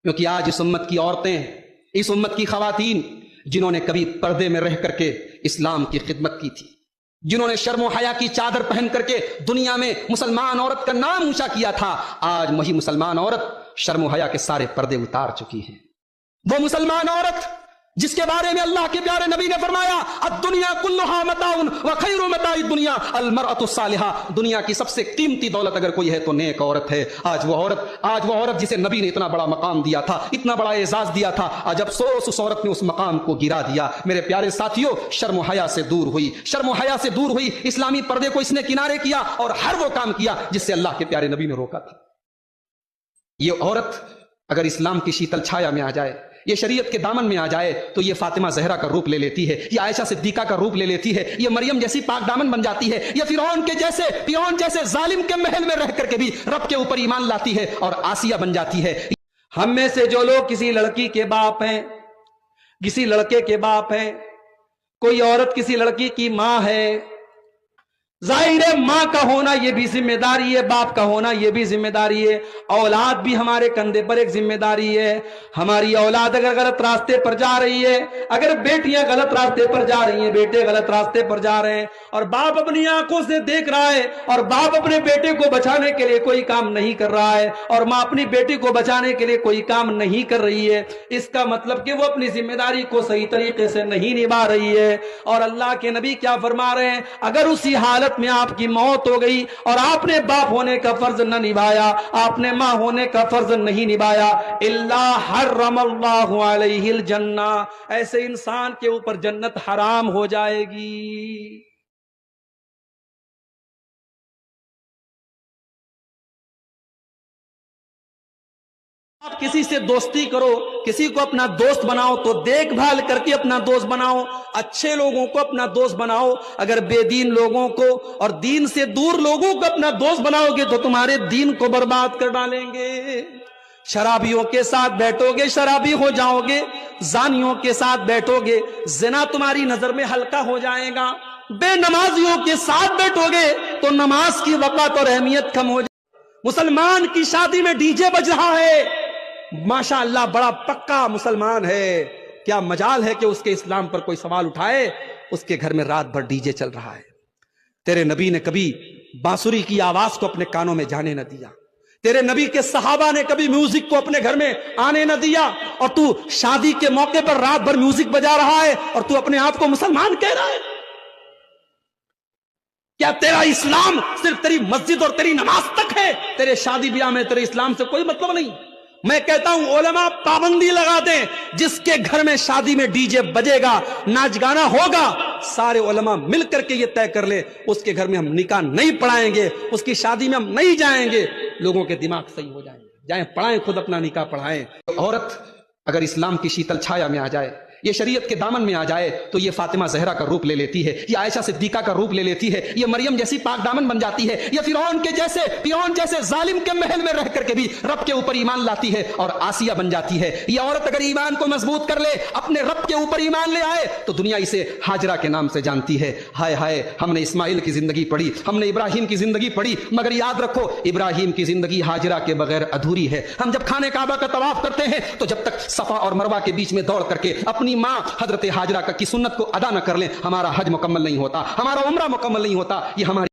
کیونکہ آج اس امت کی عورتیں، اس امت کی خواتین جنہوں نے کبھی پردے میں رہ کر کے اسلام کی خدمت کی تھی، جنہوں نے شرم و حیا کی چادر پہن کر کے دنیا میں مسلمان عورت کا نام اونچا کیا تھا، آج وہی مسلمان عورت شرم و حیا کے سارے پردے اتار چکی ہے۔ وہ مسلمان عورت جس کے بارے میں اللہ کے پیارے نبی نے فرمایا الدنیا کلھا متاع وخیر متاع الدنیا المرأۃ الصالحہ، دنیا کی سب سے قیمتی دولت اگر کوئی ہے تو نیک عورت ہے۔ آج وہ عورت جسے نبی نے اتنا بڑا مقام دیا تھا، اتنا بڑا اعزاز دیا تھا، آج افسوس اس عورت نے اس مقام کو گرا دیا۔ میرے پیارے ساتھیوں، شرم و حیا سے دور ہوئی، شرم و حیا سے دور ہوئی، اسلامی پردے کو اس نے کنارے کیا اور ہر وہ کام کیا جس سے اللہ کے پیارے نبی نے روکا تھا۔ یہ عورت اگر اسلام کی شیتل چھایا میں آ جائے، یہ شریعت کے دامن میں آ جائے تو یہ فاطمہ زہرا کا روپ لے لیتی ہے، یہ عائشہ صدیقہ کا روپ لے لیتی ہے، یہ مریم جیسی پاک دامن بن جاتی ہے، یہ فرعون جیسے ظالم کے محل میں رہ کر کے بھی رب کے اوپر ایمان لاتی ہے اور آسیہ بن جاتی ہے۔ ہم میں سے جو لوگ کسی لڑکی کے باپ ہیں، کسی لڑکے کے باپ ہیں، کوئی عورت کسی لڑکی کی ماں ہے، ظاہر ہے ماں کا ہونا یہ بھی ذمہ داری ہے، باپ کا ہونا یہ بھی ذمہ داری ہے، اولاد بھی ہمارے کندھے پر ایک ذمہ داری ہے۔ ہماری اولاد اگر غلط راستے پر جا رہی ہے، اگر بیٹیاں غلط راستے پر جا رہی ہیں، بیٹے غلط راستے پر جا رہے ہیں اور باپ اپنی آنکھوں سے دیکھ رہا ہے اور باپ اپنے بیٹے کو بچانے کے لیے کوئی کام نہیں کر رہا ہے اور ماں اپنی بیٹی کو بچانے کے لیے کوئی کام نہیں کر رہی ہے، اس کا مطلب کہ وہ اپنی ذمہ داری کو صحیح طریقے سے نہیں نبھا رہی ہے۔ اور اللہ کے نبی کیا فرما رہے ہیں؟ اگر اسی حالت میں آپ کی موت ہو گئی اور آپ نے باپ ہونے کا فرض نہ نبھایا، آپ نے ماں ہونے کا فرض نہیں نبھایا، الا حرم اللہ علیہ الجنہ، ایسے انسان کے اوپر جنت حرام ہو جائے گی۔ آپ کسی سے دوستی کرو، کسی کو اپنا دوست بناؤ تو دیکھ بھال کر کے اپنا دوست بناؤ، اچھے لوگوں کو اپنا دوست بناؤ۔ اگر بے دین لوگوں کو اور دین سے دور لوگوں کو اپنا دوست بناؤ گے تو تمہارے دین کو برباد کر ڈالیں گے۔ شرابیوں کے ساتھ بیٹھو گے، شرابی ہو جاؤ گے، زانیوں کے ساتھ بیٹھو گے، زنا تمہاری نظر میں ہلکا ہو جائے گا، بے نمازیوں کے ساتھ بیٹھو گے تو نماز کی وقت اور اہمیت کم ہو جائے گی۔ مسلمان کی شادی میں ڈی جے بج رہا ہے، ماشاء اللہ بڑا پکا مسلمان ہے، کیا مجال ہے کہ اس کے اسلام پر کوئی سوال اٹھائے؟ اس کے گھر میں رات بھر ڈی جے چل رہا ہے۔ تیرے نبی نے کبھی بانسری کی آواز کو اپنے کانوں میں جانے نہ دیا، تیرے نبی کے صحابہ نے کبھی میوزک کو اپنے گھر میں آنے نہ دیا، اور تو شادی کے موقع پر رات بھر میوزک بجا رہا ہے اور تو اپنے آپ کو مسلمان کہہ رہا ہے۔ کیا تیرا اسلام صرف تیری مسجد اور تیری نماز تک ہے؟ تیرے شادی بیاہ میں تیرے اسلام سے کوئی مطلب نہیں۔ میں کہتا ہوں علماء پابندی لگا دیں، جس کے گھر میں شادی میں ڈی جے بجے گا، ناچ گانا ہوگا، سارے علماء مل کر کے یہ طے کر لیں اس کے گھر میں ہم نکاح نہیں پڑھائیں گے، اس کی شادی میں ہم نہیں جائیں گے، لوگوں کے دماغ صحیح ہو جائیں گے، جائیں پڑھائیں، خود اپنا نکاح پڑھائیں۔ عورت اگر اسلام کی شیتل چھایا میں آ جائے، یہ شریعت کے دامن میں آ جائے تو یہ فاطمہ زہرا کا روپ لے لیتی ہے، یہ عائشہ صدیقہ کا روپ لے لیتی ہے، یہ مریم جیسی پاک دامن بن جاتی ہے، یہ فرعون جیسے ظالم کے محل میں رہ کر کے بھی رب کے اوپر ایمان لاتی ہے اور آسیہ بن جاتی ہے۔ یہ عورت اگر ایمان کو مضبوط کر لے، اپنے رب کے اوپر ایمان لے آئے تو دنیا اسے ہاجرہ کے نام سے جانتی ہے۔ ہائے ہائے، ہم نے اسماعیل کی زندگی پڑھی، ہم نے ابراہیم کی زندگی پڑھی، مگر یاد رکھو ابراہیم کی زندگی ہاجرہ کے بغیر ادھوری ہے۔ ہم جب خانہ کعبہ کا طواف کرتے ہیں تو جب تک صفا اور مروہ کے بیچ میں دوڑ کر کے اپنی ماں حضرت ہاجرہ کی سنت کو ادا نہ کر لیں، ہمارا حج مکمل نہیں ہوتا، ہمارا عمرہ مکمل نہیں ہوتا۔ یہ ہماری